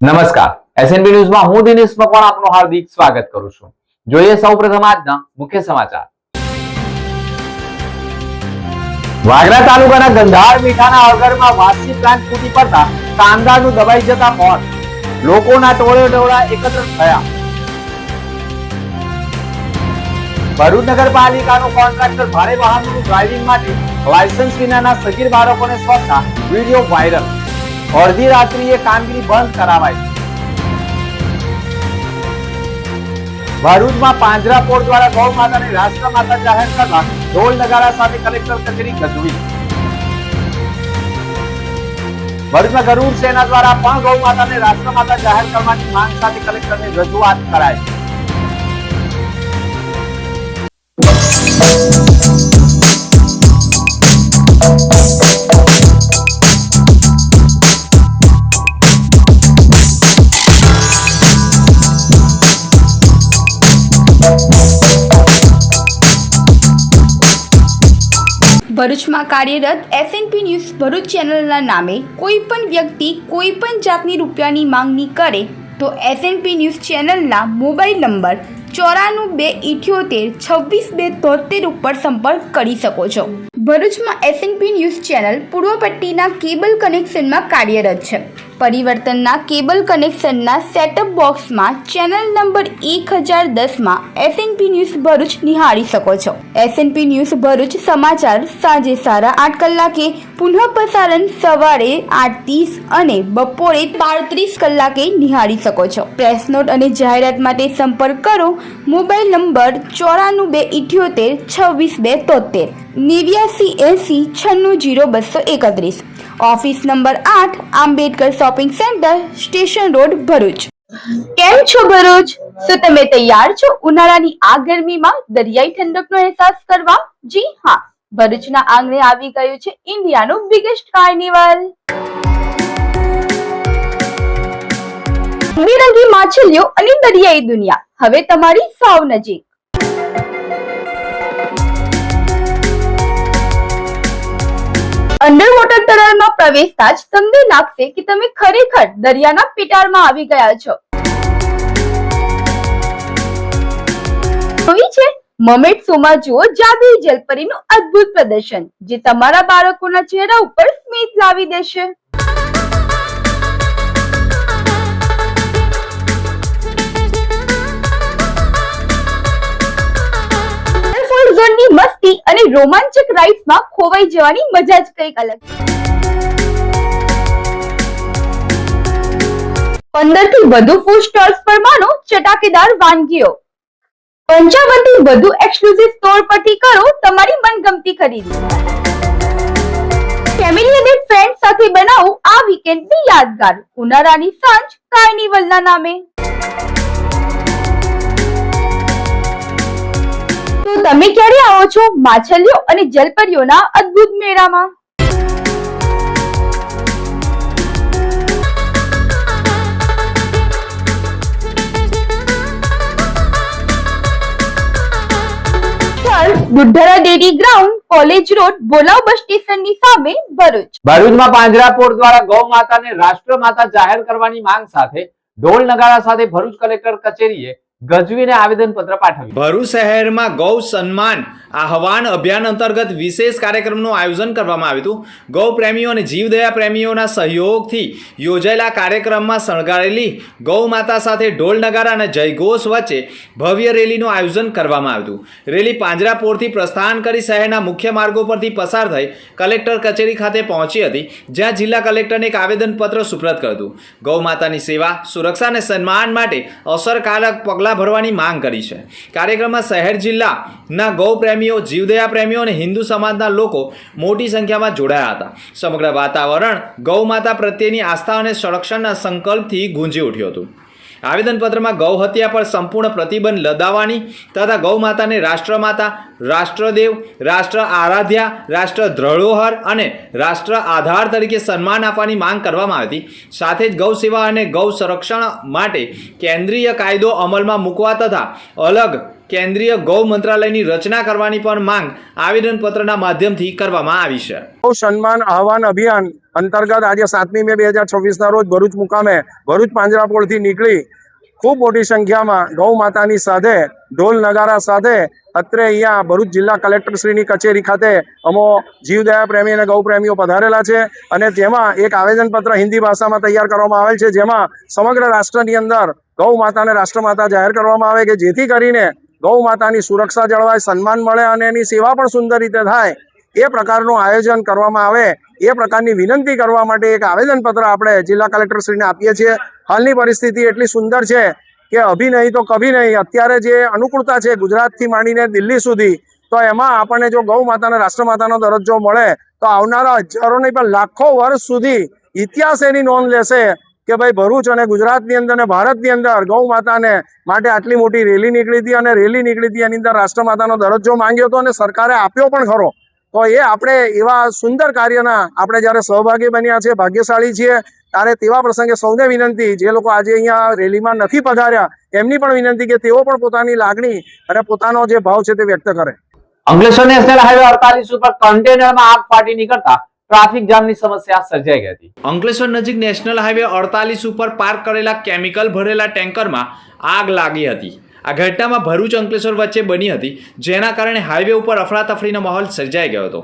નમસ્કાર, એસએનબી ન્યૂઝમાં હું દિનેશ મકવાણા આપનું હાર્દિક સ્વાગત કરું છું. જોઈએ સૌપ્રથમ આજના મુખ્ય સમાચાર. વાગરા તાલુકાના ગંધાર મીઠાના અગરમાં વાસી પ્લાન્ટ તૂટી પડતા કામદારનું દબાઈ જતા મોત. લોકોના ટોળે એકત્ર થયા. ભરૂચ નગરપાલિકાનો કોન્ટ્રાક્ટર ભારે વાહનોનું ડ્રાઇવિંગ માટે લાયસન્સ વિનાના સગીર બાળકોને સોંપતા વિડીયો વાયરલ. અડધી રાત્રિએ કામગીરી બંધ કરાવાઈ. ભરૂચમાં પાંજરાપોળ દ્વારા ગૌ માતાને રાષ્ટ્રમાતા જાહેર કરવા ઢોલ નગારા સાથે કલેક્ટર કચેરી ગજવી. ભરૂચમાં ગરુડ સેના દ્વારા પણ ગૌ માતાને રાષ્ટ્રમાતા જાહેર કરવાની માંગ સાથે કલેક્ટરને રજૂઆત કરાઈ. ભરૂચમાં કાર્યરત એસએનપી ન્યૂઝ ભરૂચ ચેનલના નામે કોઈ પણ વ્યક્તિ કોઈ પણ જાતની રૂપિયાની માંગણી કરે તો એસએનપી ન્યૂઝ ચેનલના મોબાઈલ નંબર 9428762273 ઉપર સંપર્ક કરી શકો છો. ભરૂચમાં એસએનપી ન્યૂઝ ચેનલ પૂર્વ પટ્ટીના કેબલ કનેક્શનમાં કાર્યરત છે. પરિવર્તનના કેબલ કનેક્શનના સેટઅપ બોક્સમાં ચેનલ નંબર 1010માં એસએનપી ન્યૂઝ ભરૂચ નિહાળી શકો છો. એસએનપી ન્યૂઝ ભરૂચ સમાચાર સાંજે 8:30 કલાકે, પુનઃ પ્રસારણ સવારે 8:30 અને બપોરે 12:30 કલાકે નિહાળી શકો છો. પ્રેસ નોટ અને જાહેરાત માટે સંપર્ક કરો. Mobile number 9478262273 8980960231. Office number 8, Ambedkar shopping centre, station road, Bharuch. કેમ છો ભરૂચ? શું તમે તૈયાર છો ઉનાળાની આ ગરમીમાં દરિયાઈ ઠંડકનો અહેસાસ કરવા? જી હા, ભરૂચના આંગણે આવી ગયું છે ઇન્ડિયાનું બિગેસ્ટ કાર્નિવલ. રંગબેરંગી માછલીઓ અને દરિયાઈ દુનિયા હવે તમારી સાવ નજીક. અંડર વોટર તળાવમાં પ્રવેશતા જ તમને લાગશે કે તમે ખરેખર દરિયાના પેટાળમાં આવી ગયા છો. જોઈ છે મર્મેડ શોમાં જુઓ જાદુઈ જલપરીનું અદ્ભુત પ્રદર્શન, જે તમારા બાળકોના ચહેરા ઉપર સ્મિત લાવી દેશે. ઝોનની મસ્તી અને રોમાંચક રાઇડ્સમાં ખોવાઈ જવાની મજા જ કંઈક અલગ. 15 થી વધુ ફૂડ સ્ટોલ્સ પર માનો ચટાકેદાર વાનગીઓ. 55 થી વધુ એક્સક્લુઝિવ સ્ટોર પરથી કરો તમારી મનગમતી ખરીદી. ફેમિલી અને ફ્રેન્ડ સાથે બનાવો આ વીકેન્ડની યાદગાર ઉનાળાની સાંજ કાર્નિવલના નામે. તો તમે ક્યારે આવો છો માછલીઓ અને જલપરીઓના અદ્ભુત મેળામાં? દુધરા ડેરી ગ્રાઉન્ડ, કોલેજ રોડ, બોલાવ બસ સ્ટેશનની સામે, ભરૂચ. ભરૂચમાં પાંજરાપોળ દ્વારા ગૌ માતાને રાષ્ટ્રમાતા જાહેર કરવાની માંગ સાથે ઢોલ નગારા સાથે ભરૂચ કલેક્ટર કચેરીએ ગજવીને આવેદન પત્ર પાઠવ્યું. ભરૂચ શહેરમાં ગૌ સન્માન આહવાન અભિયાન અંતર્ગત વિશેષ કાર્યક્રમનું આયોજન કરવામાં આવ્યું હતું. ગૌ પ્રેમીઓ અને જીવદયા પ્રેમીઓના સહયોગથી યોજાયેલા કાર્યક્રમમાં શણગારેલી ગૌ માતા સાથે ઢોલ નગારા અને જયઘોષ વચ્ચે ભવ્ય રેલીનું આયોજન કરવામાં આવ્યું હતું. રેલી પાંજરાપોળથી પ્રસ્થાન કરી શહેરના મુખ્ય માર્ગો પરથી પસાર થઈ કલેક્ટર કચેરી ખાતે પહોંચી હતી, જ્યાં જિલ્લા કલેક્ટરને એક આવેદનપત્ર સુપ્રત કર્યું હતું. ગૌ માતાની સેવા, સુરક્ષા અને સન્માન માટે અસરકારક પગલાં ભરવાની માંગ કરી છે. કાર્યક્રમમાં શહેર જિલ્લાના ગૌ પ્રેમીઓ, જીવદયા પ્રેમીઓ અને હિન્દુ સમાજના લોકો મોટી સંખ્યામાં જોડાયા હતા. સમગ્ર વાતાવરણ ગૌ માતા પ્રત્યેની આસ્થા અને સંરક્ષણના સંકલ્પથી ગુંજી ઉઠ્યું હતું. આવેદનપત્રમાં ગૌ હત્યા પર સંપૂર્ણ પ્રતિબંધ લદાવવાની તથા ગૌ માતાને રાષ્ટ્રમાતા, રાષ્ટ્રદેવ, રાષ્ટ્ર આરાધ્યા, રાષ્ટ્ર ધરોહર અને રાષ્ટ્ર આધાર તરીકે સન્માન આપવાની માંગ કરવામાં આવી હતી. સાથે જ ગૌ સેવા અને ગૌ સંરક્ષણ માટે કેન્દ્રીય કાયદો અમલમાં મૂકવા તથા અલગ કેન્દ્રીય ગૌ મંત્રાલયની રચના કરવાની પણ માંગ આવેદનપત્રના માધ્યમથી કરવામાં આવી છે. ગૌ સન્માન આહવાન અભિયાન અંતર્ગત આજે 7મી મે 2026 રોજ ભરૂચ મુકામે ભરૂચ પાંજરાપોળથી નીકળી ખૂબ મોટી સંખ્યામાં ગૌ માતાની સાથે ઢોલ નગારા સાથે અત્રે અહીંયા ભરૂચ જિલ્લા કલેક્ટરશ્રીની કચેરી ખાતે અમો જીવદયા પ્રેમી અને ગૌ પ્રેમીઓ પધારેલા છે અને તેમાં એક આવેદનપત્ર હિન્દી ભાષામાં તૈયાર કરવામાં આવેલ છે, જેમાં સમગ્ર રાષ્ટ્રની અંદર ગૌ માતાને રાષ્ટ્રમાતા જાહેર કરવામાં આવે કે જેથી કરીને ગૌ માતાની સુરક્ષા જળવાય, સન્માન મળે અને એની સેવા પણ સુંદર રીતે થાય એ પ્રકારનું આયોજન કરવામાં આવે એ પ્રકારની વિનંતી કરવા માટે એક આવેદનપત્ર આપણે જિલ્લા કલેક્ટરશ્રીને આપીએ છીએ. હાલની પરિસ્થિતિ એટલી સુંદર છે કે અભી નહીં તો કભી નહીં. અત્યારે જે અનુકૂળતા છે ગુજરાતથી માંડીને દિલ્હી સુધી, તો એમાં આપણને જો ગૌ માતાને રાષ્ટ્રમાતાનો દરજ્જો મળે તો આવનારા હજારો નહીં પણ લાખો વર્ષ સુધી ઇતિહાસ એની નોંધ લેશે કે ભાઈ ભરૂચ અને ગુજરાતની અંદર અને ભારતની અંદર ગૌ માતાને માટે આટલી મોટી રેલી નીકળી હતી અને રેલી નીકળી હતી એની અંદર રાષ્ટ્રમાતાનો દરજ્જો માંગ્યો હતો અને સરકારે આપ્યો પણ ખરો. તો એ આપણે એવા સુંદર કાર્યના આપણે જ્યારે સહભાગી બન્યા છે, ભાગ્યશાળી છીએ, ત્યારે તેવા પ્રસંગે સૌને વિનંતી, જે લોકો આજે અહીંયા રેલીમાં નથી પધાર્યા એમની પણ વિનંતી કે તેઓ પણ પોતાની લાગણી અને પોતાનો જે ભાવ છે તે વ્યક્ત કરે. અંકલેશ્વર નેશનલ હાઈવે 48 ઉપર કન્ટેનરમાં આગ ફાટી નીકળતા ટ્રાફિક જામની સમસ્યા સર્જાઈ ગઈ હતી. અંકલેશ્વર નજીક નેશનલ હાઈવે 48 ઉપર પાર્ક કરેલા કેમિકલ ભરેલા ટેન્કરમાં આગ લાગી હતી. આ ઘટનામાં ભરૂચ અંકલેશ્વર વચ્ચે બની હતી, જેના કારણે હાઈવે ઉપર અફરાતફરીનો માહોલ સર્જાઈ ગયો હતો.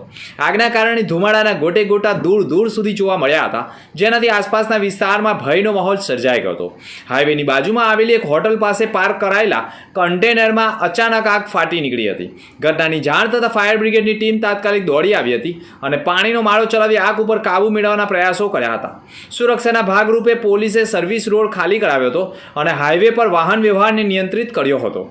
આગના કારણે ધુમાડાના ગોટે ગોટા દૂર દૂર સુધી જોવા મળ્યા હતા, જેનાથી આસપાસના વિસ્તારમાં ભયનો માહોલ સર્જાઈ ગયો હતો. હાઈવેની બાજુમાં આવેલી એક હોટલ પાસે પાર્ક કરાયેલા કન્ટેનરમાં અચાનક આગ ફાટી નીકળી હતી. ઘટનાની જાણ થતાં ફાયર બ્રિગેડની ટીમ તાત્કાલિક દોડી આવી હતી અને પાણીનો માળો ચલાવી આગ ઉપર કાબુ મેળવવાના પ્રયાસો કર્યા હતા. સુરક્ષાના ભાગરૂપે પોલીસે સર્વિસ રોડ ખાલી કરાવ્યો હતો અને હાઈવે પર વાહન વ્યવહારને નિયંત્રિત કર્યો હતો.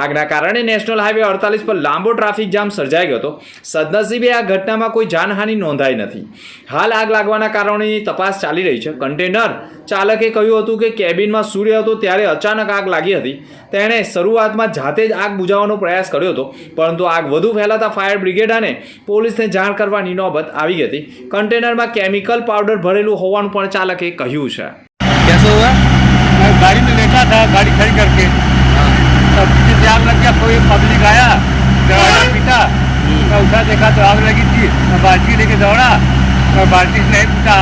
આગના કારણે નેશનલ હાઈવે 48 પર લાંબો ટ્રાફિક જામ સર્જાઈ ગયો હતો. સદનસીબે આ ઘટનામાં કોઈ જાનહાનિ નોંધાઈ નથી. હાલ આગ લાગવાના કારણોની તપાસ ચાલી રહી છે. કન્ટેનર ચાલકે કહ્યું હતું કે કેબિનમાં સૂર્ય હતો ત્યારે અચાનક આગ લાગી હતી. તેણે શરૂઆતમાં જાતે જ આગ બુઝાવવાનો પ્રયાસ કર્યો હતો, પરંતુ આગ વધુ ફેલાતા ફાયર બ્રિગેડ અને પોલીસને જાણ કરવાની નોબત આવી ગઈ હતી. કન્ટેનરમાં કેમિકલ પાવડર ભરેલું હોવાનું પણ ચાલકે કહ્યું છે. कैसे हुआ? मैं गाड़ी में लेटा था, गाड़ी खड़ी करके तब मुझे आग लग गया. कोई पब्लिक आया, दरवाजा पीटा, मैं उठा देखा तो आग लगी थी. मैं बाल्टी लेके दौड़ा, मैं बाल्टी से नहीं पीटा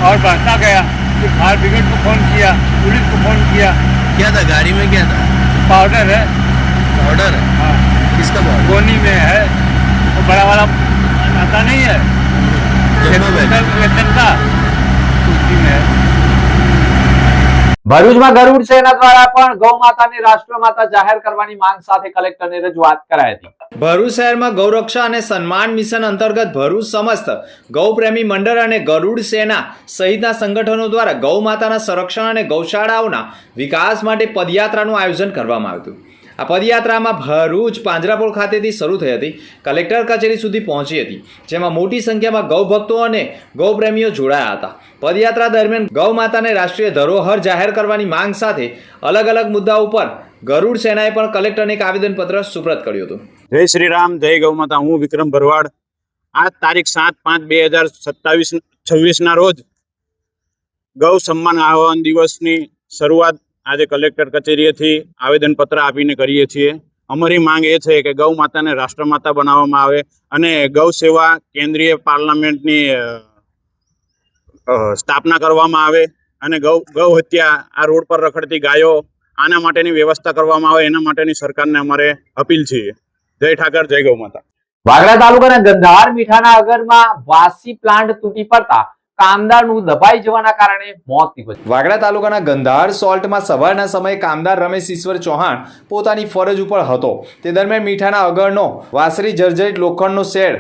और बढ़ता गया. फिर फायर ब्रिगेड को फ़ोन किया, पुलिस को फ़ोन किया. क्या था गाड़ी में, क्या था? पाउडर है. पाउडर है? हाँ, किसका पाउडर? गोनी में है, वो बड़ा वाला आता नहीं है वेतन का, उसी में है. ભરૂચમાં ગરુડ સેના દ્વારા પણ ગૌ માતાને રાષ્ટ્રમાતા જાહેર કરવાની માંગ સાથે કલેક્ટરને રજૂઆત કરાઈ હતી. ભરૂચ શહેરમાં ગૌરક્ષા અને સન્માન મિશન અંતર્ગત ભરૂચ સમસ્ત ગૌપ્રેમી મંડળ અને ગરુડ સેના સહિતના સંગઠનો દ્વારા ગૌ માતાના સંરક્ષણ અને ગૌશાળાઓના વિકાસ માટે પદયાત્રાનું આયોજન કરવામાં આવ્યું હતું. આ પદયાત્રામાં ભરૂચ પાંજરાપોળ ખાતેથી શરૂ થઈ હતી, કલેક્ટર કચેરી સુધી પહોંચી હતી, જેમાં મોટી સંખ્યામાં ગૌભક્તો અને ગૌપ્રેમીઓ જોડાયા હતા. પદયાત્રા દરમિયાન ગૌ માતાને રાષ્ટ્રીય ધરોહર જાહેર કરવાની માંગ સાથે અલગ અલગ મુદ્દાઓ ઉપર ગરુડ સેનાએ પણ કલેક્ટરને એક આવેદનપત્ર સુપ્રત કર્યું હતું. જય શ્રી રામ, જય ગૌ માતા. હું વિક્રમ ભરવાડ. આ તારીખ 7/5/2026 ના રોજ ગૌ સન્માન આહવાન દિવસની શરૂઆત આજે કલેક્ટર કચેરીએથી આવેદનપત્ર આપીને કરીએ છીએ. અમારી માંગ એ છે કે ગૌ માતાને રાષ્ટ્રમાતા બનાવવામાં આવે અને ગૌ સેવા કેન્દ્રીય પાર્લામેન્ટની સ્થાપના કરવામાં આવે અને ગૌ હત્યા, આ રોડ પર રખડતી ગાયો, આના માટેની વ્યવસ્થા કરવામાં આવે, એના માટેની સરકારને અમારે અપીલ છે. જય ઠાકર, જય ગૌ માતા. વાગરા તાલુકાના ગંધાર મીઠાના અગરમાં વાસી પ્લાન્ટ તૂટી પડતા કામદારનું દબાઈ જવાના કારણે મોત નીપજ્યું. વાગરા તાલુકાના ગંધાર સોલ્ટમાં સવારના સમયે કામદાર રમેશ ઈશ્વર ચૌહાણ પોતાની ફરજ ઉપર હતો. તે દરમિયાન મીઠાના અગરનો વાસરી જર્જરિત લોખંડનો શેડ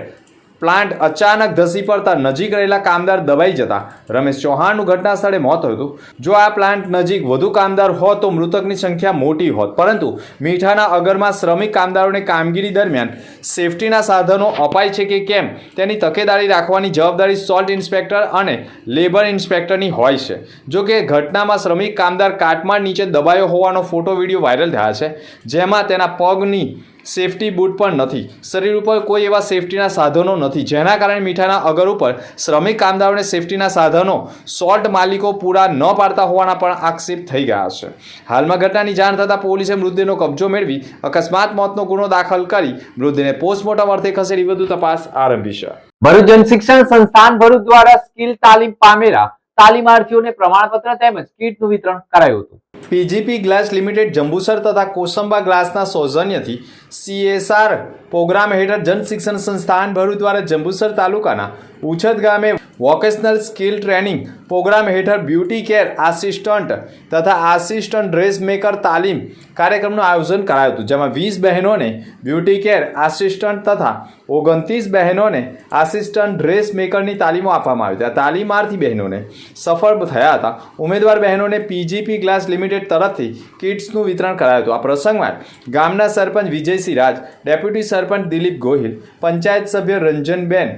પ્લાન્ટ અચાનક ધસી પડતા નજીક રહેલા કામદાર દબાઈ જતા રમેશ ચૌહાણનું ઘટના સ્થળે મોત થયું હતું. જો આ પ્લાન્ટ નજીક વધુ કામદાર હોત તો મૃતકની સંખ્યા મોટી હોત, પરંતુ મીઠાના અગરમાં શ્રમિક કામદારોને કામગીરી દરમિયાન સેફટીના સાધનો અપાય છે કે કેમ તેની તકેદારી રાખવાની જવાબદારી સોલ્ટ ઇન્સ્પેક્ટર અને લેબર ઇન્સ્પેક્ટરની હોય છે. જો કે ઘટનામાં શ્રમિક કામદાર કાટમાળ નીચે દબાયો હોવાનો ફોટો વિડીયો વાયરલ થયા છે, જેમાં તેના પગની સેફટી બૂટ પણ નથી, શરીર ઉપર કોઈ એવા સેફટીના સાધનો નથી, જેના કારણે મીઠાના અગર ઉપર શ્રમિક કામદારોને સેફટીના સાધનો સોલ્ટ માલિકો પૂરા ન પાડતા હોવાના પણ આક્ષેપ થઈ ગયા છે. હાલમાં ઘટનાની જાણ થતાં પોલીસે મૃતદેહનો કબજો મેળવી અકસ્માત મોતનો ગુનો દાખલ કરી મૃતદેહને પોસ્ટમોર્ટમ અર્થે ખસેડી વધુ તપાસ આરંભી છે. ભરૂચ જનશિક્ષણ સંસ્થાન ભરૂચ દ્વારા સ્કિલ તાલીમ પામેલા તાલીમાર્થીઓને પ્રમાણપત્ર તેમજ કીટનું વિતરણ કરાયું હતું. પીજીપી ગ્લાસ લિમિટેડ જંબુસર તથા કોસંબા ગ્લાસના સૌજન્યથી CSR પ્રોગ્રામ હેઠળ જનશિક્ષણ સંસ્થાન ભરૂચ દ્વારા જંબુસર તાલુકાના ઉછત ગામે વોકેશનલ સ્કિલ ટ્રેનિંગ પ્રોગ્રામ હેઠળ બ્યુટી કેર આસિસ્ટન્ટ તથા આસિસ્ટન્ટ ડ્રેસ મેકર તાલીમ કાર્યક્રમનું આયોજન કરાયું હતું, જેમાં 20 બહેનોને બ્યુટી કેર આસિસ્ટન્ટ તથા 29 બહેનોને આસિસ્ટન્ટ ડ્રેસ મેકરની તાલીમો આપવામાં આવી હતી. આ તાલીમાર્થી બહેનોને સફળ થયા હતા. ઉમેદવાર બહેનોને પીજીપી ગ્લાસ લિમિટેડ તરફથી કિટ્સનું વિતરણ કરાયું હતું. આ પ્રસંગમાં ગામના સરપંચ વિજયસિંહ રાજ, ડેપ્યુટી સરપંચ દિલીપ ગોહિલ, પંચાયત સભ્ય રંજનબેન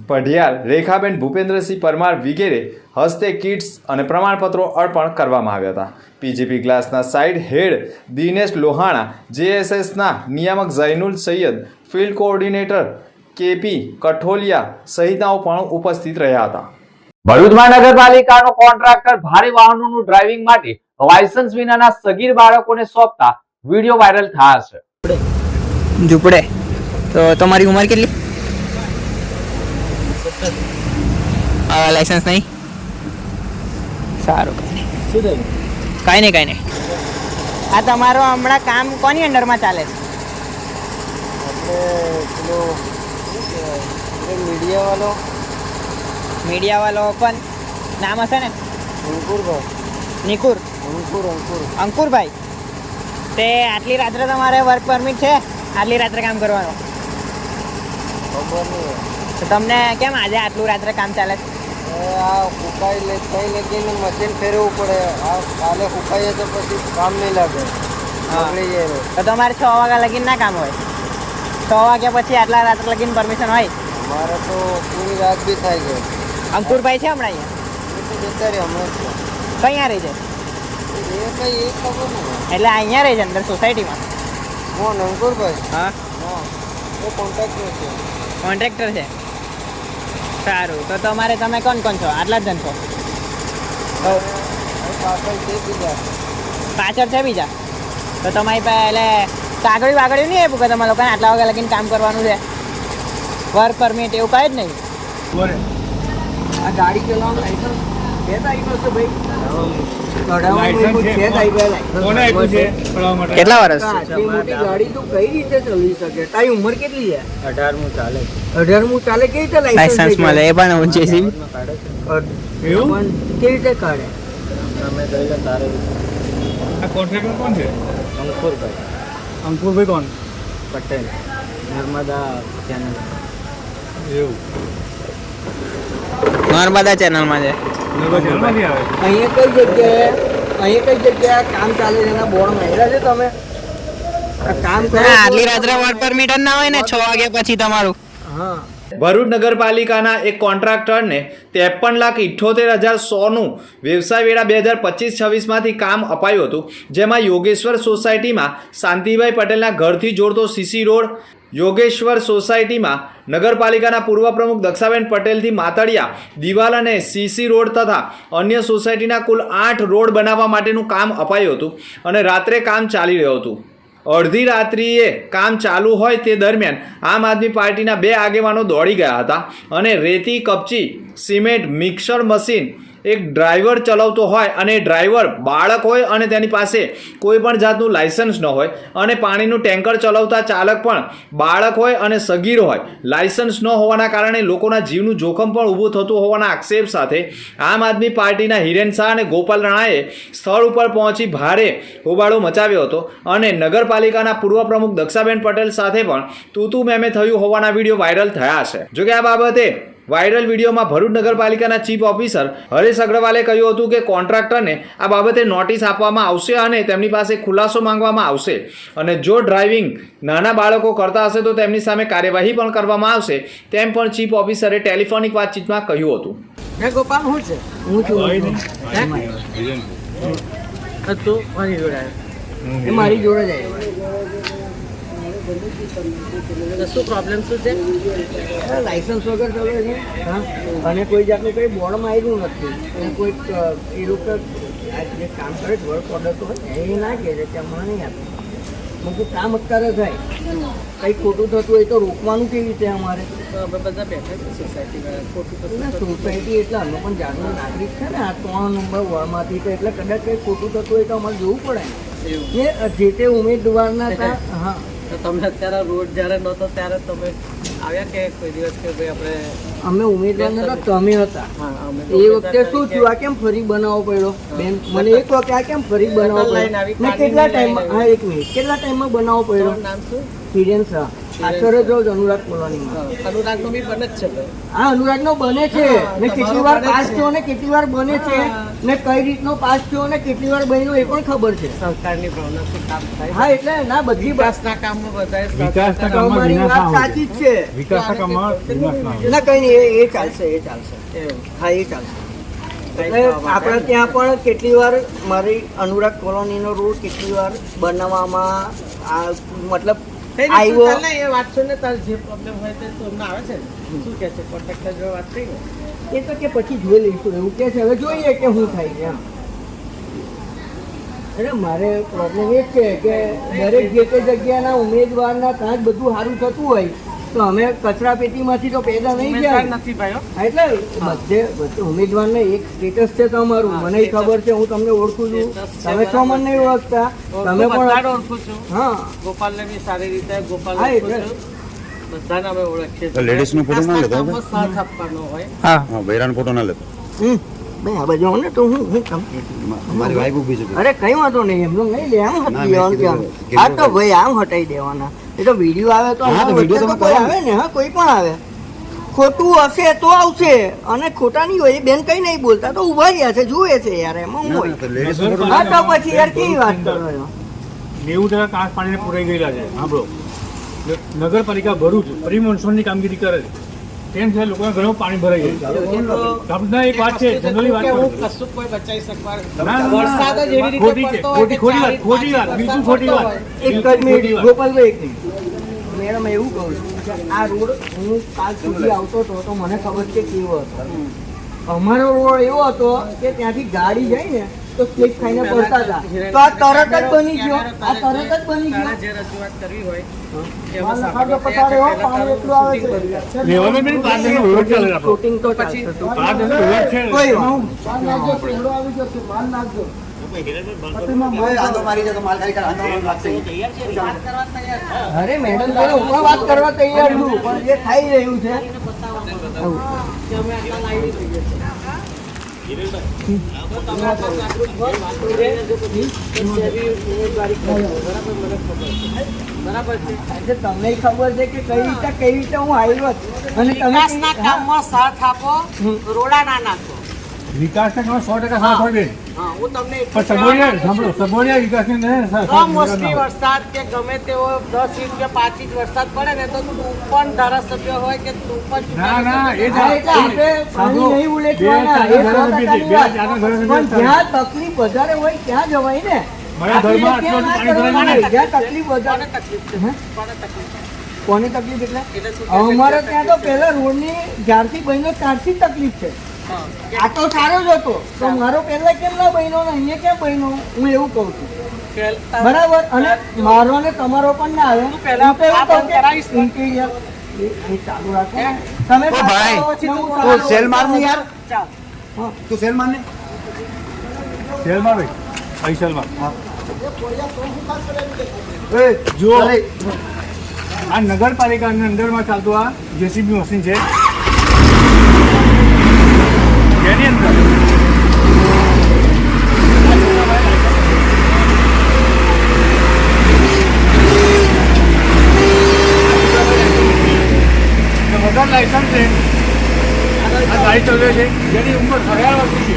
પઢિયાર, રેખાબેન ભૂપેન્દ્રસિંહ પરમાર વગેરે હસ્તે કિટ્સ અને પ્રમાણપત્રો અર્પણ કરવામાં આવ્યા હતા. પીજીપી ગ્લાસના સાઇડ હેડ દિનેશ લોહાણા, JSSના નિયામક ઝૈનુલ સૈયદ, ફિલ્ડ કોઓર્ડિનેટર KP કઠોલિયા સહિતનાઓ પણ ઉપસ્થિત રહ્યા હતા. ભરૂચમાં નગરપાલિકાનો કોન્ટ્રાક્ટર ભારે વાહનોનું ડ્રાઇવિંગ માટે લાયસન્સ વિનાના સગીર બાળકોને સોંપતા વિડીયો વાયરલ થયા છે. ઝૂંપડે તો તમારી ઉંમર કેટલી? લાયસન્સ નહીં? સારું, કાંઈ નહીં. આ તમારો હમણાં કામ કોની અંડરમાં ચાલે છે? મીડિયાવાળો પણ નામ હશે ને? અંકુરભાઈ. તે આટલી રાત્રે તમારે વર્ક પરમિટ છે? આટલી રાત્રે કામ કરવાનું? તો તમને કેમ આજે આટલું રાત્રે કામ ચાલે છે? આ ફૂંકાઈ લગીને મશીન ફેરવવું પડે. આ કાલે ફૂંકાઈએ તો પછી કામ નહીં લાગે. તો તમારે 6 વાગ્યા લગીને ના કામ હોય? 6 વાગ્યા પછી આટલા રાત્રે લગીને પરમિશન હોય? અમારે તો પૂરી રાત બી થાય છે. અંકુરભાઈ છે હમણાં અહીંયા? જતા રહે હમણાં કઈ રહે છે? એ કઈ એ ખબર નહીં. એટલે અહીંયા રહે છે અંદર સોસાયટીમાં? કોણ અંકુરભાઈ? હા, એ કોન્ટ્રાક્ટર છે. કોન્ટ્રાક્ટર છે. સારું, તો તમે કોણ છો? આટલા જ જણ છો? પાછળ છે બીજા. પાછળ છે બીજા? તો તમારી પાસે એટલે કાગળિયું વાગળિયું નહીં આપ્યું કે તમારે લોકોને આટલા વાગ્યા લગીને કામ કરવાનું છે? વર્ક પરમિટ એવું કંઈ જ નહીં? આ ગાડી ચલાવવાનું લાયસન્સ છે તારીખનો છે ભાઈ? કેટલા વર્ષ? આટલી મોટી ગાડી તું કઈ રીતે ચલાવી શકે? તારી ઉંમર કેટલી છે? 18મું ચાલે. 18મું ચાલે? કેવી રીતે લાયસન્સ મળે? એ પણ ઊંચી છે. એવું કેવી રીતે કાઢે? અમે ગયેલા તારે. આ કોન્ટ્રાક્ટર કોણ છે? અંકુરભાઈ. અંકુરભાઈ કોણ? પટેલ, નર્મદા ચેનલ. એવું નર્મદા ચેનલમાં છે. અહીંયા કઈ જગ્યાએ કામ ચાલે છે? એના બોર્ડ માર્યા છે તમે? આ કામ કરો. આટલી રાત્રે વર્ક પરમિટ જ ના હોય ને 6 વાગ્યા પછી તમારું? હા. ભરૂચ નગરપાલિકાના એક કોન્ટ્રાક્ટરને 53,78,100નું વ્યવસાય વેરા 2025-26માંથી કામ અપાયું હતું, જેમાં યોગેશ્વર સોસાયટીમાં શાંતિભાઈ પટેલના ઘરથી જોડતો CC રોડ, યોગેશ્વર સોસાયટીમાં નગરપાલિકાના પૂર્વ પ્રમુખ દક્ષાબેન પટેલથી માતળિયા દિવાલ અને CC રોડ તથા અન્ય સોસાયટીના કુલ 8 રોડ બનાવવા માટેનું કામ અપાયું હતું અને રાત્રે કામ ચાલી રહ્યું હતું. અડધી રાત્રિએ કામ ચાલુ હોય તે દરમિયાન આમ આદમી પાર્ટીના 2 આગેવાનો દોડી ગયા હતા અને રેતી, કપચી, સિમેન્ટ, મિક્સર મશીન એક ડ્રાઈવર ચલાવતો હોય અને ડ્રાઈવર બાળક હોય અને તેની પાસે કોઈ પણ જાતનું લાયસન્સ ન હોય અને પાણીનું ટેન્કર ચલાવતા ચાલક પણ બાળક હોય અને સગીર હોય. લાયસન્સ ન હોવાના કારણે લોકોના જીવનું જોખમ પણ ઊભું થતું હોવાના આક્ષેપ સાથે આમ આદમી પાર્ટીના હિરેન શાહ અને ગોપાલ રાણાએ સ્થળ ઉપર પહોંચી ભારે હોબાળો મચાવ્યો હતો અને નગરપાલિકાના પૂર્વ પ્રમુખ દક્ષાબેન પટેલ સાથે પણ તૂતુ મેમે થયું હોવાના વિડીયો વાયરલ થયા છે. જોકે આ બાબતે વાયરલ વિડીયોમાં ભરૂચ નગરપાલિકાના ચીફ ઓફિસર હરેશ અગ્રવાલે કહ્યું હતું કે કોન્ટ્રાક્ટરને આ બાબતે નોટિસ આપવામાં આવશે અને તેમની પાસે ખુલાસો માંગવામાં આવશે અને જો ડ્રાઇવિંગ નાના બાળકો કરતા હશે તો તેમની સામે કાર્યવાહી પણ કરવામાં આવશે, તેમ પણ ચીફ ઓફિસરે ટેલિફોનિક વાતચીતમાં કહ્યું હતું. ગોપાલ શું છે? હું છું. તું મારી જોડે આવ્યો? એ મારી જોડે જ આવ્યો. શું પ્રોબ્લેમ શું છે? લાયસન્સ વગર ચાલે છે. હા, અને કોઈ જાતનું કંઈ બોર્ડમાં આવ્યું નથી. અને કોઈ એ લોકો જે કામ કરે છે વર્ક ઓર્ડર તો એ ના કહે છે કે હમણાં નહીં આપે. મને કામ અત્યારે થાય કંઈક ખોટું થતું હોય તો રોકવાનું કેવી રીતે અમારે અમે બધા બેઠા છે સોસાયટીમાં ખોટું સોસાયટી એટલે અમે પણ જાગૃત નાગરિક છે ને આ 3 નંબર વોર્ડમાંથી તો એટલે કદાચ કંઈક ખોટું થતું હોય તો અમારે જોવું પડે ને જે તે ઉમેદવારના હા તો તમે અત્યારે રોડ જ્યારે નહોતો ત્યારે તમે આવ્યા કે કોઈ દિવસ કે ભાઈ આપણે અમે ઉમેદવારના તો તમે હતા હા અમે એ વખતે શું થયું આ કેમ ફરી બનાવવો પડ્યો બેન મને એક વખત આ કેમ ફરી બનાવવો પડ્યો ને કેટલા ટાઈમમાં હા એક મિનિટ કેટલા ટાઈમમાં બનાવવો પડ્યો નામ શું હિરેન શાહ આશરે જો અનુરાગ કોલોનીમાં અનુરાગનો બી બને જ છે હા અનુરાગનો બને છે ને કેટલી વાર પાસ થયો ને કેટલી વાર બને છે ને કઈ રીતનો પાસ થયો ને કેટલી વાર બન્યો એ પણ ખબર છે સરકારની ભાવનાથી કામ થાય હા એટલે ના બધી વિકાસના કામમાં બધાએ તમારી વાત સાચી જ છે ના કઈ નહીં એ ચાલશે હા એ ચાલશે એટલે આપણે ત્યાં પણ કેટલી વાર મારી અનુરાગ કોલોનીનો રોડ કેટલી વાર બનાવવામાં આ મતલબ આવ્યો એ વાત છે ને તાર જે પ્રોબ્લેમ હોય તે તમને આવે છે ને શું કહે છે કોન્ટ્રાક્ટર જોડે વાત થઈ ને એ તો કે પછી જોઈ લઈશું એવું કે છે હવે જોઈએ કે શું થાય છે એમ એટલે મારે પ્રોબ્લેમ એ જ છે કે દરેક જે તે જગ્યાના ઉમેદવારના ત્યાં જ બધું સારું થતું હોય તો અમે કચરા પેટીમાંથી તો પેદા નહીં ગયા નથી ભાઈઓ એટલે બધે ઉમેદવારને એક સ્ટેટસ છે તમારું મને ખબર છે હું તમને ઓળખું છું તમે છો મને નહીં ઓળખતા તમે પણ ઓળખું છું હા ગોપાલને બી સારી રીતે ગોપાલ હા એટલે બધાને અમે ઓળખીએ છીએ લેડીઝ નો ફોટો ના લેતો સાથ આપવાનો હોય હા બૈરાનો ફોટો ના લેતો ભાઈ આ બાજુ આવો ને તો હું મારી વાઈફ ઊભી છે અરે કઈ વાંધો નહીં એમનો નહીં લે આમ હટી દેવાનું ત્યાં હા તો ભાઈ આમ હટાઈ દેવાના એ તો વિડીયો આવે તો વિડીયો તો કોઈ આવે ને હા કોઈ પણ આવે ખોટું હશે તો આવશે અને ખોટા નહીં હોય એ બેન કઈ નહીં બોલતા તો ઉભા રહ્યા છે જુએ છે યાર એમાં હું હોય હા તો પછી યાર કેવી વાત કરો છો 90% કાંસ પાણીને પુરાઈ ગયેલા છે સાંભળો નગરપાલિકા ભરૂચ પ્રી મોન્સૂનની કામગીરી કરે છે તેમ છે લોકોને ઘણું પાણી ભરાઈ ગયું તમને એક વાત છે જનરલી વાત કરું કશું કોઈ બચાવી શકવા ના, વરસાદ જ એવી રીતે ખોટી છે, પડતો હોય કે ખોટી વાત બિલકુલ ખોટી વાત એક જ મિનિટ ગોપાલભાઈ એક મિનિટ મેડમ એવું કહું છું કે આ રોડ હું કાલ સુધી આવતો હતો તો મને ખબર છે કેવો હતો અમારો રોડ એવો હતો કે ત્યાંથી ગાડી જાય ને તો સ્લીપ ખાઈને પડતા હતા તો આ તરત જ બની ગયો આ તરત જ બની ગયો જે રજૂઆત કરવી હોય માલ લખાડો પતાડે હો, પાણી એટલું આવે છે. લેવલે બી 5 દિન રોડ ચાલે રાખો શૂટિંગ તો ચાલશે. 5 દિન રોડ છે કોઈ વાત. માલ નાખજો પેલો આવી જશે માલ નાખજો અરે મેડમ હું પણ વાત કરવા તૈયાર છું પણ જે થઈ રહ્યું છે બરાબર છે આજે તમને ખબર છે કે કઈ રીતે હું આવ્યો છું. અને તમે વિકાસના કામમાં સાથ આપો રોડા ના નાખો વિકાસના કામ 100% સાથ હોય બેન. હા હું તમને પણ સબોડિયા સાંભળો સબોડિયા વિકાસની ને કમોસમી વરસાદ કે ગમે તેવો 10 ઇંચ કે 5 ઇંચ વરસાદ પડે ને તો તું પણ ધારાસભ્ય હોય કે તું પણ ના ના એ હા, એટલે આપણે પાણી નહીં ઉલેચવાના. એ 100%ની વાત. પણ જ્યાં તકલીફ વધારે હોય ત્યાં જવાય ને મારા ઘરમાં આટલું આપણે પાણી ભરાય ત્યાં જ્યાં તકલીફ વધારે તકલીફ છે હે? કોને તકલીફ છે કોની તકલીફ એટલે એટલે શું કહે છે? અમારે ત્યાં તો પેલા રોડની જ્યારથી બન્યો ત્યારથી જ તકલીફ છે. હા. આ તો સારો જ હતો તો મારો પહેલા કેમ ના બન્યો ને અહીંયા કેમ બન્યો હું એવું કહું છું બરાબર અને મારો ને તમારો પણ ના આવે હું પહેલા તો એવું આ કહું બંધ કે કરાવીશ ને? interior એ ચાલુ રાખો ને. તમે ભાઈ, પછી હું તો સેલ માર ને યાર. ચાલ હા. તું સેલ માર ને સેલમાં ભાઈ પૈસલમાં એ, જો ચાલે. આ નગરપાલિકાની અંદરમાં ચાલતું આ જેસીબી મશીન છે જેની અંદર વગર લાયસન્સ છે આ ગાડી ચલાવે છે જેની ઉંમર 18 વર્ષની છે.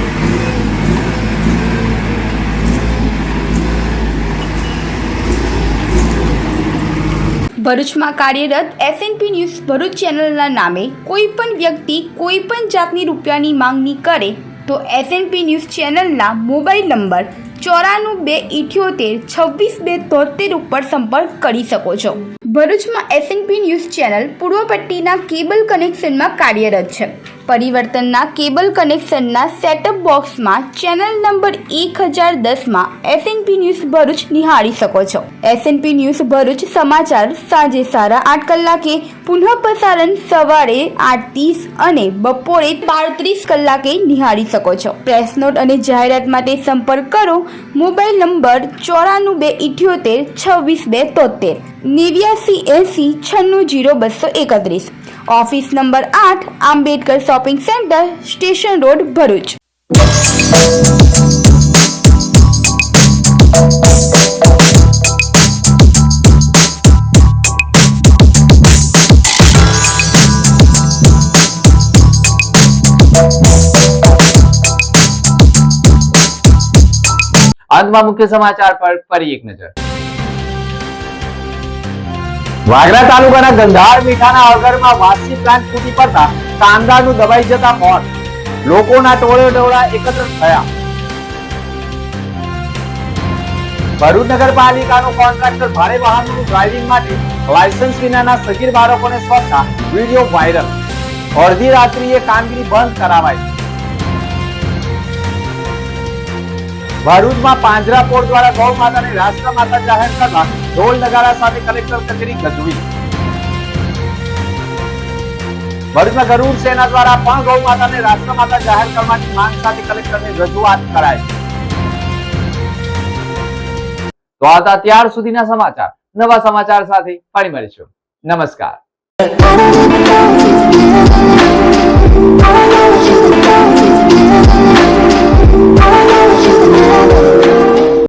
ભરૂચમાં કાર્યરત એસએનપી ન્યૂઝ ભરૂચ ચેનલના નામે કોઈ પણ વ્યક્તિ કોઈ પણ જાતની રૂપિયાની માંગણી કરે તો એસએનપી ન્યૂઝ ચેનલના મોબાઈલ નંબર 9428762273 ઉપર સંપર્ક કરી શકો છો. ભરૂચમાં એસએનપી ન્યૂઝ ચેનલ પૂર્વ પટ્ટીના કેબલ કનેક્શનમાં કાર્યરત છે. પરિવર્તનના કેબલ કનેક્શનના સેટઅપ બોક્સમાં ચેનલ નંબર 1010માં SNP ન્યૂઝ ભરૂચ નિહાળી શકો છો. SNP ન્યૂઝ ભરૂચ સમાચાર સાંજે 8:30 કલાકે, પુનઃ પ્રસારણ સવારે 8:30 અને બપોરે 12:30 કલાકે નિહાળી શકો છો. પ્રેસ નોટ અને જાહેરાત માટે સંપર્ક કરો. Mobile number 9428762273 8980960231. Office number 8, Ambedkar shopping centre, station road, Bharuch. અંતમાં મુખ્ય સમાચાર પર ફરી એક નજર. વાગરા તાલુકાના ગંધાર મીઠાના અગરમાં વાસી પ્લાન્ટ તૂટી પડતા કામદારનું દબાઈ જતા મોત. લોકોના ટોળા એકત્ર થયા. ભરૂચ નગરપાલિકાનો કોન્ટ્રાક્ટર ભારે વાહનોનું ડ્રાઇવિંગ માટે લાયસન્સ વિનાના સગીર બાળકોને સોંપતા વિડીયો વાયરલ. અડધી રાત્રિએ કામગીરી બંધ કરાવાઈ. ભરૂચમાં પાંજરાપોળ દ્વારા ગૌ માતાને રાષ્ટ્રમાતા જાહેર કરવા ઢોલ નગારા સાથે કલેક્ટર કચેરી ગજવી. ભરૂચમાં ગરુડ સેના દ્વારા પણ ગૌ માતાને રાષ્ટ્રમાતા જાહેર કરવાની માંગ સાથે કલેક્ટરને રજૂઆત કરાઈ. તો આ હતા ત્યાર સુધીના સમાચાર. નવા સમાચાર સાથે ફરી મળીશું. નમસ્કાર.